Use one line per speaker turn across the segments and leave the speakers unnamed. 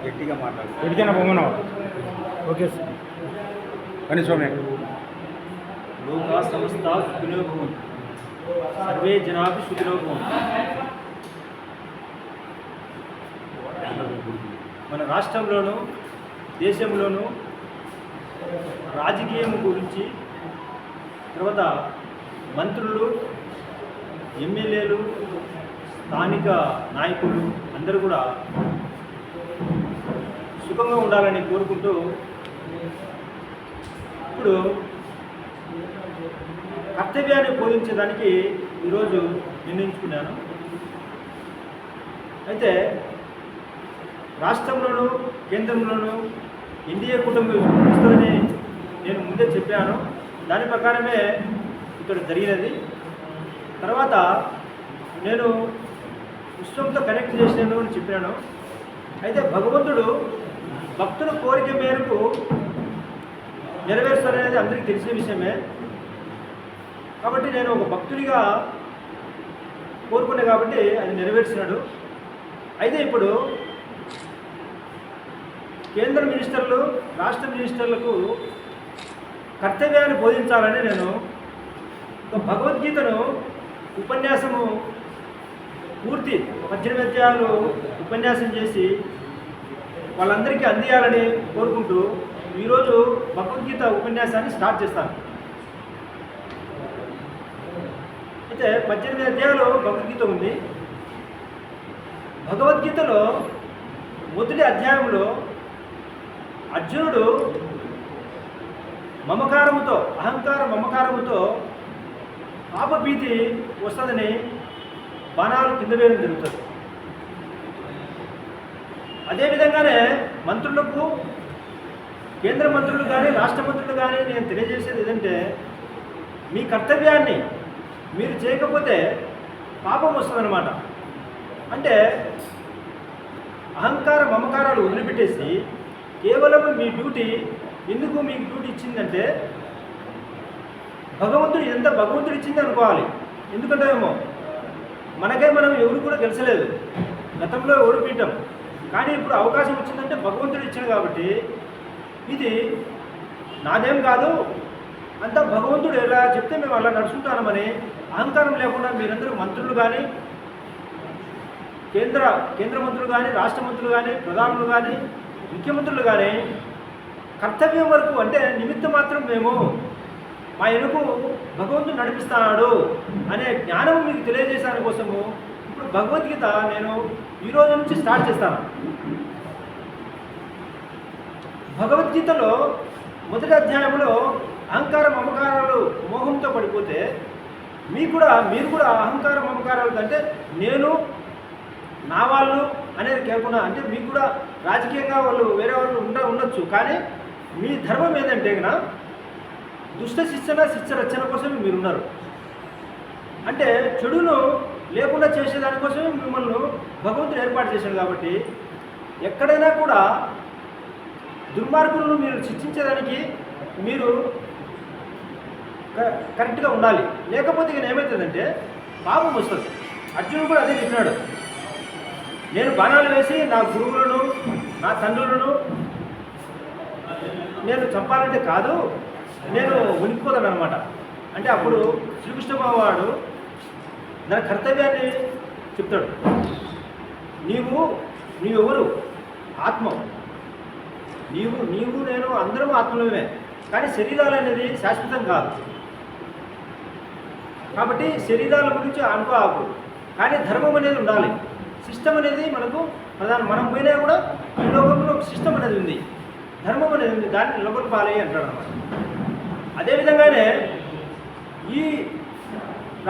గట్టిగా మాట్లాడు. Okay sir. కానీ సోమే
లోకా సమస్త సుఖినో భవంతు, సర్వే జనాభి సుఖినో భవంతు. మన రాష్ట్రంలోనూ దేశంలోనూ రాజకీయం గురించి, తర్వాత మంత్రులు, ఎమ్మెల్యేలు, స్థానిక నాయకులు అందరూ కూడా సుఖంగా ఉండాలని కోరుకుంటూ ఇప్పుడు కర్తవ్యాన్ని బోధించడానికి ఈరోజు నిర్ణయించుకున్నాను. అయితే రాష్ట్రంలోనూ కేంద్రంలోనూ ఎన్డీఏ కూటమి వస్తుందని నేను ముందే చెప్పాను. దాని ప్రకారమే ఇక్కడ జరిగినది. తర్వాత నేను విశ్వంతో కనెక్ట్ చేసినాను అని చెప్పాను. అయితే భగవంతుడు భక్తుల కోరిక మేరకు నెరవేరుస్తారనేది అందరికీ తెలిసిన విషయమే. కాబట్టి నేను ఒక భక్తుడిగా కోరుకునే కాబట్టి అది నెరవేర్చినాడు. అయితే ఇప్పుడు కేంద్ర మినిస్టర్లు, రాష్ట్ర మినిస్టర్లకు కర్తవ్యాన్ని బోధించాలని నేను ఒక భగవద్గీతను ఉపన్యాసము పూర్తి 18 అధ్యాయాలు ఉపన్యాసం చేసి వాళ్ళందరికీ అందియాలని కోరుకుంటూ ఈరోజు భగవద్గీత ఉపన్యాసాన్ని స్టార్ట్ చేస్తాను. అయితే 18 అధ్యాయాలు భగవద్గీత ఉంది. భగవద్గీతలో మొదటి అధ్యాయంలో అర్జునుడు మమకారముతో, మమకారముతో పాపభీతి వస్తుందని బాణాలు కింద వేయడం జరుగుతుంది. అదేవిధంగానే మంత్రులకు, కేంద్ర మంత్రులు కానీ రాష్ట్ర మంత్రులు కానీ నేను తెలియజేసేది ఏదంటే, మీ కర్తవ్యాన్ని మీరు చేయకపోతే పాపం వస్తుందన్నమాట. అంటే మమకారాలు వదిలిపెట్టేసి కేవలం మీ డ్యూటీ, ఎందుకు మీకు డ్యూటీ ఇచ్చిందంటే భగవంతుడు ఇచ్చింది అనుకోవాలి. ఎందుకంటే మనం ఎవరు కూడా గెలిచలేదు, గతంలో ఓడిపోయాం. కానీ ఇప్పుడు అవకాశం వచ్చిందంటే భగవంతుడు ఇచ్చాడు కాబట్టి ఇది నాదేం కాదు, అంతా భగవంతుడు ఎలా చెప్తే మేము అలా నడుచుకుంటామని అహంకారం లేకుండా మీరందరూ మంత్రులు కానీ, కేంద్ర మంత్రులు కానీ, రాష్ట్ర మంత్రులు కానీ, ప్రధానులు కానీ, ముఖ్యమంత్రులు కానీ కర్తవ్యం వరకు, అంటే నిమిత్తం మాత్రం మేము మా ఎనుకు భగవంతుడు నడిపిస్తున్నాడు అనే జ్ఞానం మీకు తెలియజేసే కోసము ఇప్పుడు భగవద్గీత నేను ఈరోజు నుంచి స్టార్ట్ చేస్తాను. భగవద్గీతలో మొదటి అధ్యాయంలో మమకారాలు మోహంతో పడిపోతే మీరు కూడా మమకారాలు అంటే నేను, నా వాళ్ళు అనేది కేవలం, అంటే మీకు కూడా రాజకీయంగా వాళ్ళు వేరే వాళ్ళు ఉండొచ్చు. కానీ మీ ధర్మం ఏంటంటే కన్నా దుష్ట శిక్ష రచన కోసమే మీరున్నారు. అంటే చెడును లేకుండా చేసేదానికోసమే మిమ్మల్ని భగవంతుడు ఏర్పాటు చేశాడు. కాబట్టి ఎక్కడైనా కూడా దుర్మార్గులను మీరు శిక్షించేదానికి మీరు కరెక్ట్గా ఉండాలి. లేకపోతే ఇక ఏమవుతుందంటే పాపం వస్తుంది. అర్జునుడు కూడా అదే చెప్పినాడు, నేను బాణాలు వేసి నా గురువులను, నా తండ్రులను నేను చంపాలంటే కాదు, నేను ఉనికిపోతాను అనమాట. అంటే అప్పుడు శ్రీకృష్ణ భగవానుడు నా కర్తవ్యాన్ని చెప్తాడు. నీవెవరు? ఆత్మ. నీవు నేను అందరం ఆత్మలమే. కానీ శరీరాలు అనేది శాశ్వతం కాదు. కాబట్టి శరీరాల గురించి అనుకోకు, కానీ ధర్మం అనేది ఉండాలి. సిస్టమ్ అనేది మనకు ప్రధానం. మనం పోయినా కూడా ఈ లోకంలో ఒక సిస్టమ్ అనేది ఉంది, ధర్మం అనేది ఉంది, దాన్ని లోపల పాలే అంటాడు అన్నమాట. అదేవిధంగానే ఈ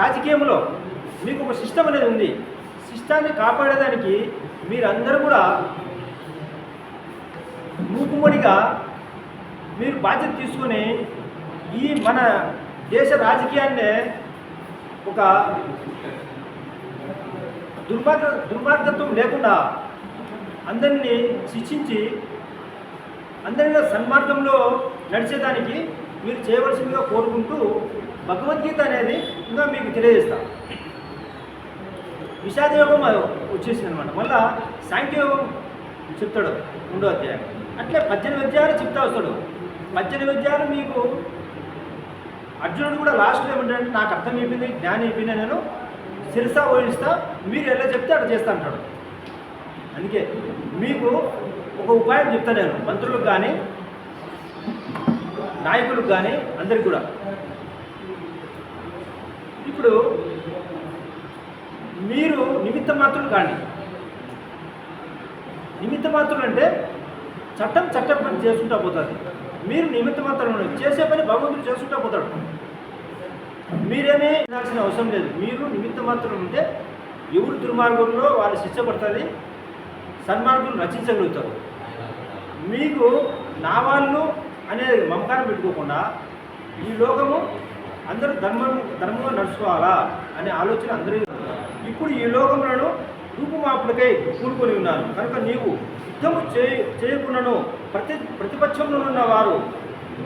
రాజకీయంలో మీకు ఒక సిస్టమ్ అనేది ఉంది. సిస్టాన్ని కాపాడేదానికి మీరందరూ కూడా మూకుమ్మడిగా మీరు బాధ్యత తీసుకొని ఈ మన దేశ రాజకీయాన్నే ఒక దుర్మార్గత్వం లేకుండా అందరినీ శిక్షించి అందరినీ సన్మార్గంలో నడిచేదానికి మీరు చేయవలసిందిగా కోరుకుంటూ భగవద్గీత అనేది ఇంకా మీకు తెలియజేస్తాను. విషాద యోగం వచ్చేసింది అనమాట. మళ్ళా సాంఖ్యయోగం చెప్తాడు 2వ అధ్యాయం. అట్లే 18 అధ్యాయాలు చెప్తా వస్తాడు. 18 అధ్యాయాలు మీకు అర్జునుడు కూడా లాస్ట్లో ఏమంటాడంటే నాకు అర్థం అయిపోయింది, జ్ఞానం అయిపోయింది, నేను శిరసా ఓయిస్తా, మీరు ఎలా చెప్తే అట్లా చేస్తా అంటాడు. అందుకే మీకు ఒక ఉపాయం చెప్తాను నేను, మంత్రులకు కానీ నాయకులకు కానీ అందరికి కూడా. ఇప్పుడు మీరు నిమిత్త మాత్రులు కాండి. నిమిత్త మాత్రులు అంటే చట్టం పని చేసుకుంటా పోతుంది. మీరు నిమిత్త మాత్రం చేసే పని భగవంతుడు చేసుకుంటా పోతాడు. మీరేమీ వినాల్సిన అవసరం లేదు. మీరు నిమిత్త మాత్రం ఉంటే ఎవరు దుర్మార్గంలో వాళ్ళు శిక్ష పడుతుంది, సన్మార్గులు రచించగలుగుతారు. మీకు నా వాళ్ళు అనేది మమకారం పెట్టుకోకుండా ఈ లోకము అందరూ ధర్మంగా నడుచుకోవాలా అనే ఆలోచన అందరూ. ఇప్పుడు ఈ లోకంలో రూపుమాపులకై కూడుకొని ఉన్నారు కనుక నీవు యుద్ధము చేయకుండాను ప్రతిపక్షంలో ఉన్న వారు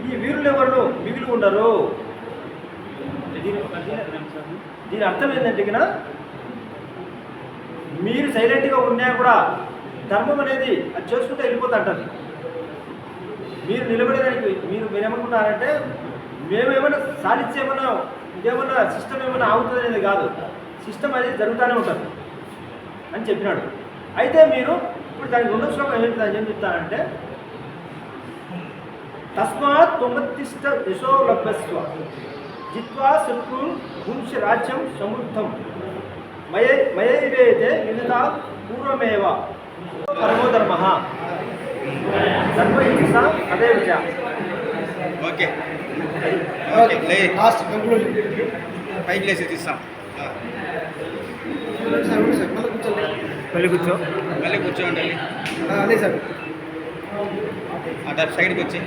ఈ వీరులు ఎవరు మిగిలి ఉండరు. దీని అర్థం ఏంటంటే కన్నా మీరు సైలెంట్గా ఉన్నా కూడా ధర్మం అనేది అది చేసుకుంటూ వెళ్ళిపోతా అంటుంది. మీరు నిలబడేదానికి మీరేమనుకుంటారంటే మేమేమైనా సాధించేమన్నా ఇదేమన్నా సిస్టమ్ ఏమైనా ఆగుతుంది అనేది కాదు, సిస్టమ్ అనేది జరుగుతూనే ఉంటుంది అని చెప్పినాడు. అయితే మీరు ఇప్పుడు దానికి 2వ శ్లోకం ఏం చెప్తానంటే తస్మాత్ త్వముత్తిష్ట యశో లభ్యస్వ జిత్వా శత్రున్ భుంక్షి రాజ్యం సమృద్ధం మయైవేతే విదితా పూర్వమేవ పరమో ధర్మ ధర్మ హింస అదే విజయ.
ఓకే పైకి లేచి తీస్తాం. మళ్ళీ కూర్చోండి.
అదే సార్
అటు సైడ్కి వచ్చి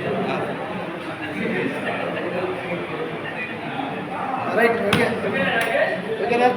రైట్. ఓకే ఓకేనా.